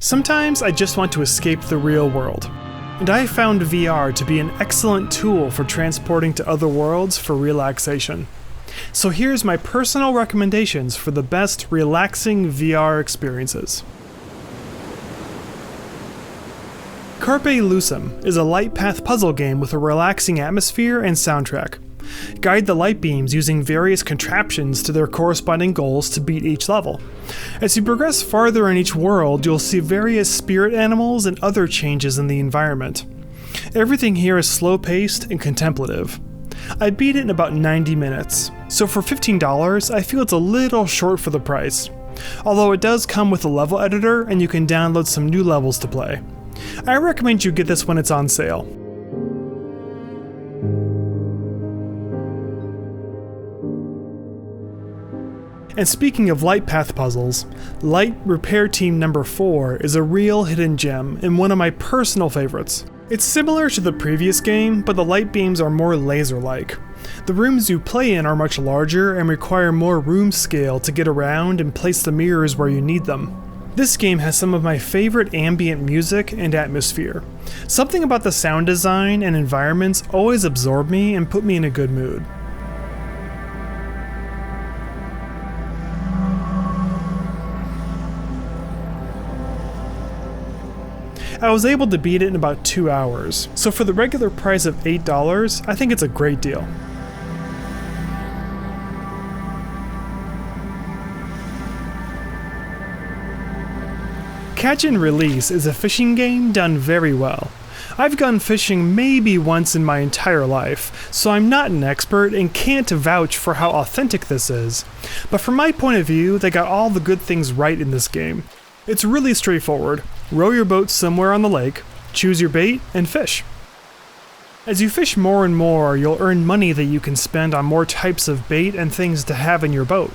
Sometimes I just want to escape the real world, and I found VR to be an excellent tool for transporting to other worlds for relaxation. So here's my personal recommendations for the best relaxing VR experiences. Carpe Lucem is a light path puzzle game with a relaxing atmosphere and soundtrack. Guide the light beams using various contraptions to their corresponding goals to beat each level. As you progress farther in each world, you'll see various spirit animals and other changes in the environment. Everything here is slow-paced and contemplative. I beat it in about 90 minutes, so for $15 I feel it's a little short for the price. Although it does come with a level editor and you can download some new levels to play. I recommend you get this when it's on sale. And speaking of light path puzzles, Light Repair Team number 4 is a real hidden gem and one of my personal favorites. It's similar to the previous game, but the light beams are more laser-like. The rooms you play in are much larger and require more room scale to get around and place the mirrors where you need them. This game has some of my favorite ambient music and atmosphere. Something about the sound design and environments always absorb me and put me in a good mood. I was able to beat it in about 2 hours, so for the regular price of $8, I think it's a great deal. Catch and Release is a fishing game done very well. I've gone fishing maybe once in my entire life, so I'm not an expert and can't vouch for how authentic this is. But from my point of view, they got all the good things right in this game. It's really straightforward. Row your boat somewhere on the lake, choose your bait, and fish. As you fish more and more, you'll earn money that you can spend on more types of bait and things to have in your boat.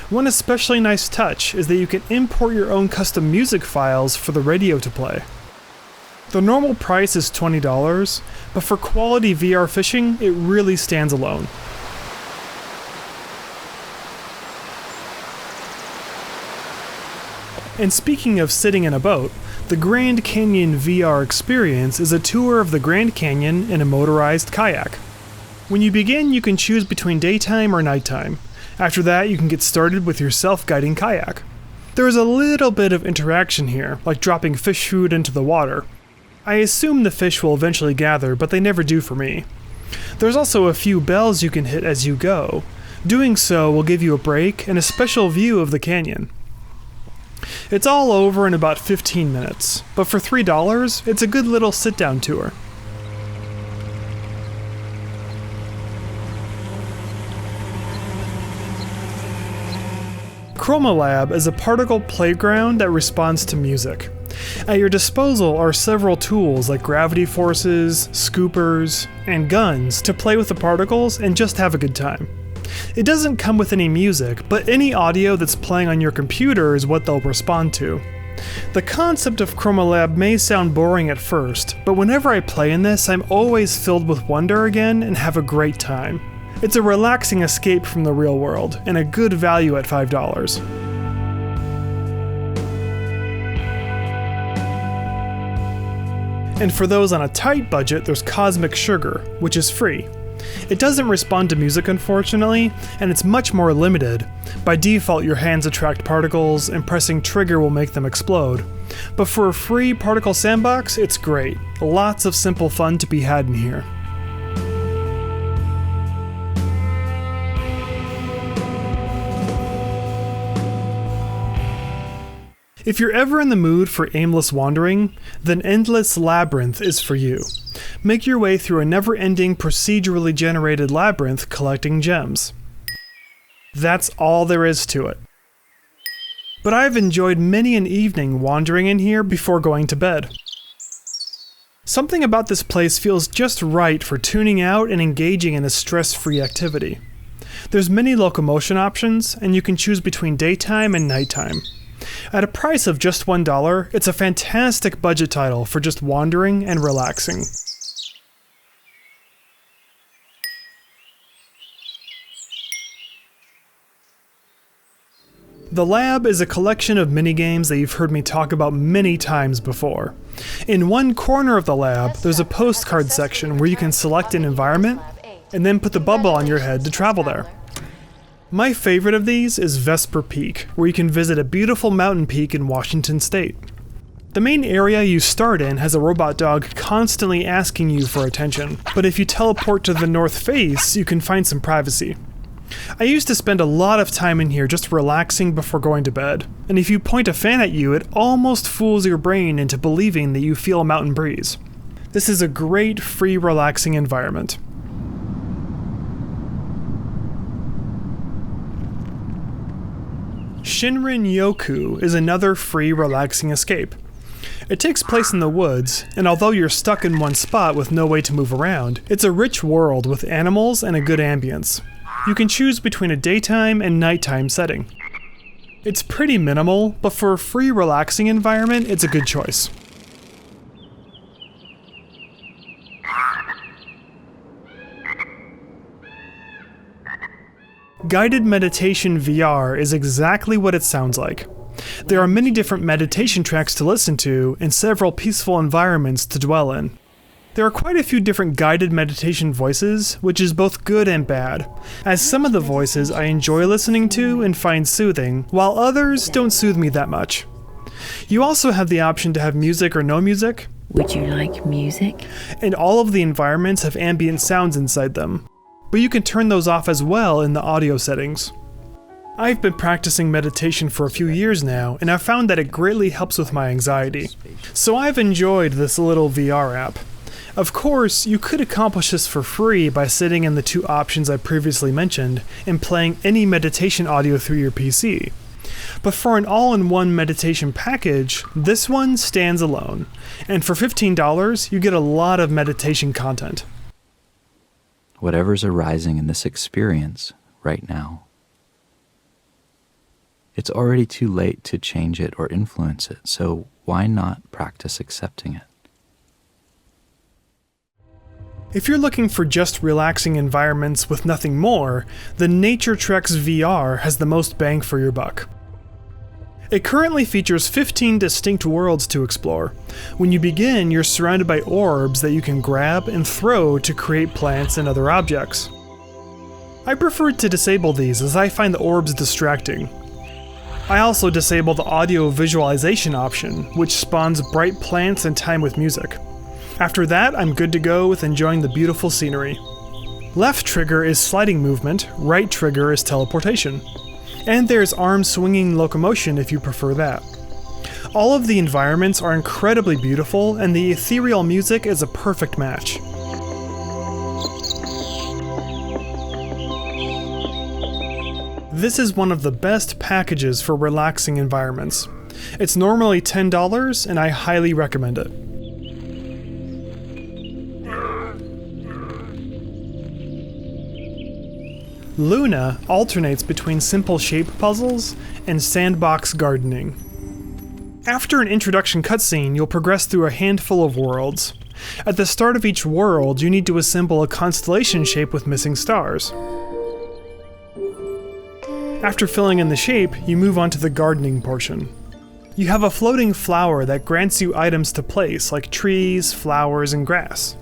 One especially nice touch is that you can import your own custom music files for the radio to play. The normal price is $20, but for quality VR fishing, it really stands alone. And speaking of sitting in a boat, the Grand Canyon VR experience is a tour of the Grand Canyon in a motorized kayak. When you begin, you can choose between daytime or nighttime. After that, you can get started with your self-guiding kayak. There is a little bit of interaction here, like dropping fish food into the water. I assume the fish will eventually gather, but they never do for me. There's also a few bells you can hit as you go. Doing so will give you a break and a special view of the canyon. It's all over in about 15 minutes, but for $3, it's a good little sit-down tour. Chroma Lab is a particle playground that responds to music. At your disposal are several tools like gravity forces, scoopers, and guns to play with the particles and just have a good time. It doesn't come with any music, but any audio that's playing on your computer is what they'll respond to. The concept of Chroma Lab may sound boring at first, but whenever I play in this, I'm always filled with wonder again and have a great time. It's a relaxing escape from the real world, and a good value at $5. And for those on a tight budget, there's Cosmic Sugar, which is free. It doesn't respond to music, unfortunately, and it's much more limited. By default, your hands attract particles, and pressing trigger will make them explode. But for a free particle sandbox, it's great. Lots of simple fun to be had in here. If you're ever in the mood for aimless wandering, then Endless Labyrinth is for you. Make your way through a never-ending procedurally generated labyrinth collecting gems. That's all there is to it. But I've enjoyed many an evening wandering in here before going to bed. Something about this place feels just right for tuning out and engaging in a stress-free activity. There's many locomotion options, and you can choose between daytime and nighttime. At a price of just $1, it's a fantastic budget title for just wandering and relaxing. The Lab is a collection of minigames that you've heard me talk about many times before. In one corner of the lab, there's a postcard section where you can select an environment and then put the bubble on your head to travel there. My favorite of these is Vesper Peak, where you can visit a beautiful mountain peak in Washington State. The main area you start in has a robot dog constantly asking you for attention, but if you teleport to the north face, you can find some privacy. I used to spend a lot of time in here just relaxing before going to bed, and if you point a fan at you, it almost fools your brain into believing that you feel a mountain breeze. This is a great, free, relaxing environment. Shinrin-yoku is another free, relaxing escape. It takes place in the woods, and although you're stuck in one spot with no way to move around, it's a rich world with animals and a good ambience. You can choose between a daytime and nighttime setting. It's pretty minimal, but for a free, relaxing environment, it's a good choice. Guided Meditation VR is exactly what it sounds like. There are many different meditation tracks to listen to and several peaceful environments to dwell in. There are quite a few different guided meditation voices, which is both good and bad, as some of the voices I enjoy listening to and find soothing, while others don't soothe me that much. You also have the option to have music or no music. Would you like music? And all of the environments have ambient sounds inside them, but you can turn those off as well in the audio settings. I've been practicing meditation for a few years now, and I've found that it greatly helps with my anxiety. So I've enjoyed this little VR app. Of course, you could accomplish this for free by sitting in the two options I previously mentioned and playing any meditation audio through your PC. But for an all-in-one meditation package, this one stands alone. And for $15, you get a lot of meditation content. Whatever's arising in this experience right now, it's already too late to change it or influence it, so why not practice accepting it? If you're looking for just relaxing environments with nothing more, the Nature Treks VR has the most bang for your buck. It currently features 15 distinct worlds to explore. When you begin, you're surrounded by orbs that you can grab and throw to create plants and other objects. I prefer to disable these as I find the orbs distracting. I also disable the audio visualization option, which spawns bright plants and time with music. After that, I'm good to go with enjoying the beautiful scenery. Left trigger is sliding movement, right trigger is teleportation. And there's arm swinging locomotion if you prefer that. All of the environments are incredibly beautiful, and the ethereal music is a perfect match. This is one of the best packages for relaxing environments. It's normally $10, and I highly recommend it. Luna alternates between simple shape puzzles and sandbox gardening. After an introduction cutscene, you'll progress through a handful of worlds. At the start of each world, you need to assemble a constellation shape with missing stars. After filling in the shape, you move on to the gardening portion. You have a floating flower that grants you items to place, like trees, flowers, and grass.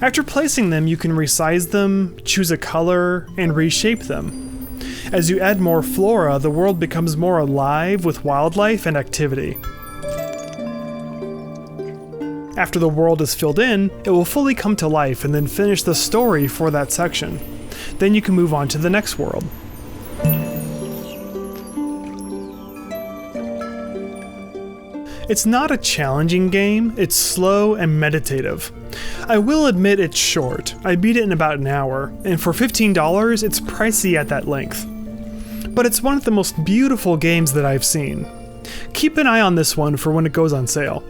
After placing them, you can resize them, choose a color, and reshape them. As you add more flora, the world becomes more alive with wildlife and activity. After the world is filled in, it will fully come to life and then finish the story for that section. Then you can move on to the next world. It's not a challenging game, it's slow and meditative. I will admit it's short. I beat it in about an hour, and for $15, it's pricey at that length. But it's one of the most beautiful games that I've seen. Keep an eye on this one for when it goes on sale.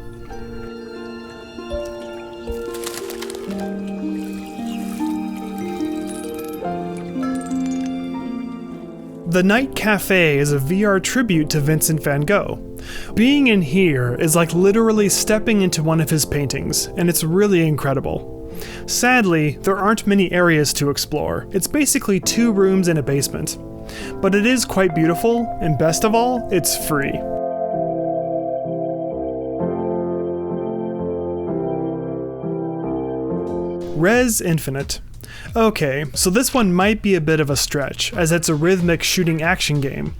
The Night Cafe is a VR tribute to Vincent van Gogh. Being in here is like literally stepping into one of his paintings, and it's really incredible. Sadly, there aren't many areas to explore. It's basically 2 rooms and a basement. But it is quite beautiful, and best of all, it's free. Rez Infinite. Okay, so this one might be a bit of a stretch, as it's a rhythmic shooting action game.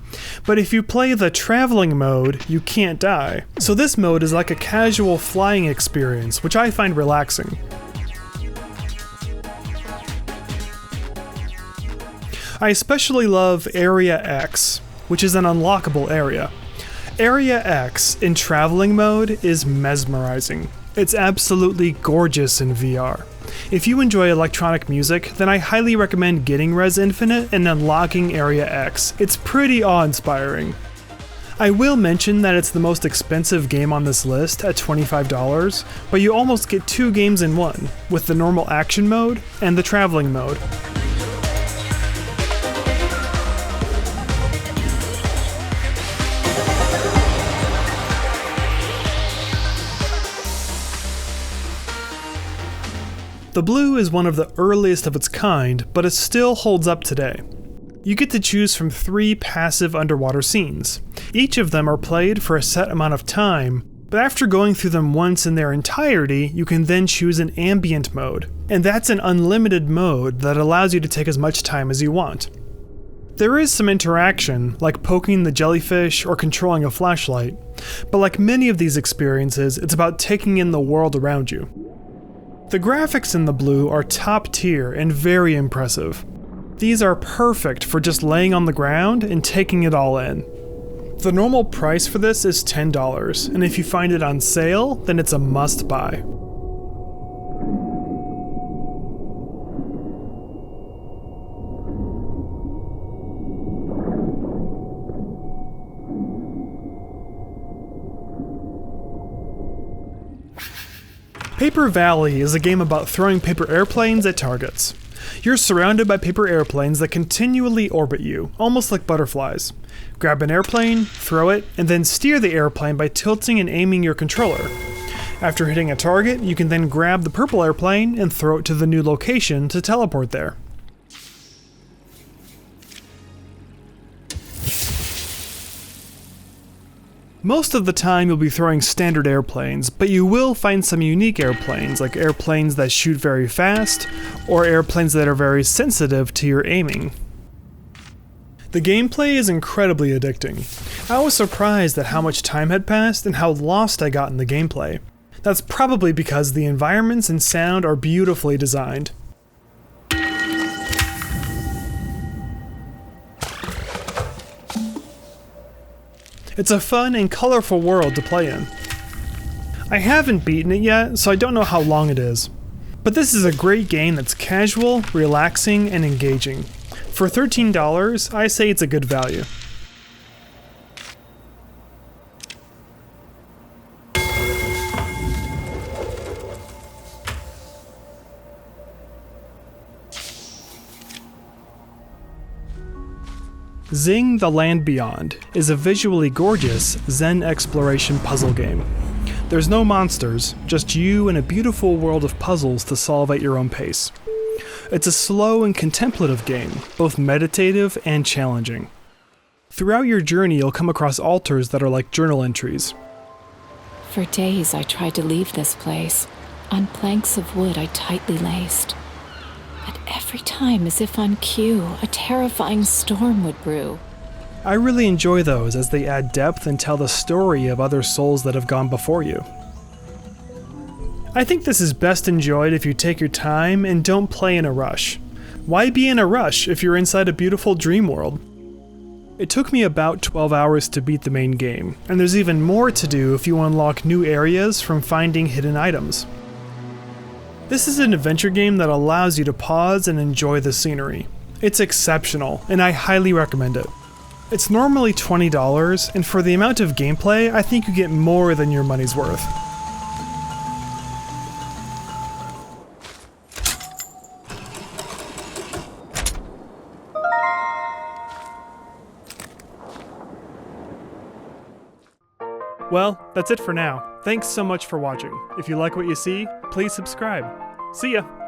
But if you play the traveling mode, you can't die. So this mode is like a casual flying experience, which I find relaxing. I especially love Area X, which is an unlockable area. Area X in traveling mode is mesmerizing. It's absolutely gorgeous in VR. If you enjoy electronic music, then I highly recommend getting Rez Infinite and unlocking Area X. It's pretty awe-inspiring. I will mention that it's the most expensive game on this list at $25, but you almost get 2 games in one, with the normal action mode and the traveling mode. theBlu is one of the earliest of its kind, but it still holds up today. You get to choose from 3 passive underwater scenes. Each of them are played for a set amount of time, but after going through them once in their entirety, you can then choose an ambient mode. And that's an unlimited mode that allows you to take as much time as you want. There is some interaction, like poking the jellyfish or controlling a flashlight, but like many of these experiences, it's about taking in the world around you. The graphics in theBlu are top tier and very impressive. These are perfect for just laying on the ground and taking it all in. The normal price for this is $10, and if you find it on sale, then it's a must-buy. Paper Valley is a game about throwing paper airplanes at targets. You're surrounded by paper airplanes that continually orbit you, almost like butterflies. Grab an airplane, throw it, and then steer the airplane by tilting and aiming your controller. After hitting a target, you can then grab the purple airplane and throw it to the new location to teleport there. Most of the time you'll be throwing standard airplanes, but you will find some unique airplanes, like airplanes that shoot very fast, or airplanes that are very sensitive to your aiming. The gameplay is incredibly addicting. I was surprised at how much time had passed and how lost I got in the gameplay. That's probably because the environments and sound are beautifully designed. It's a fun and colorful world to play in. I haven't beaten it yet, so I don't know how long it is. But this is a great game that's casual, relaxing, and engaging. For $13, I say it's a good value. XING: The Land Beyond is a visually gorgeous Zen exploration puzzle game. There's no monsters, just you and a beautiful world of puzzles to solve at your own pace. It's a slow and contemplative game, both meditative and challenging. Throughout your journey, you'll come across altars that are like journal entries. For days I tried to leave this place, on planks of wood I tightly laced. But every time, as if on cue, a terrifying storm would brew. I really enjoy those as they add depth and tell the story of other souls that have gone before you. I think this is best enjoyed if you take your time and don't play in a rush. Why be in a rush if you're inside a beautiful dream world? It took me about 12 hours to beat the main game, and there's even more to do if you unlock new areas from finding hidden items. This is an adventure game that allows you to pause and enjoy the scenery. It's exceptional, and I highly recommend it. It's normally $20, and for the amount of gameplay, I think you get more than your money's worth. Well, that's it for now. Thanks so much for watching. If you like what you see, please subscribe. See ya!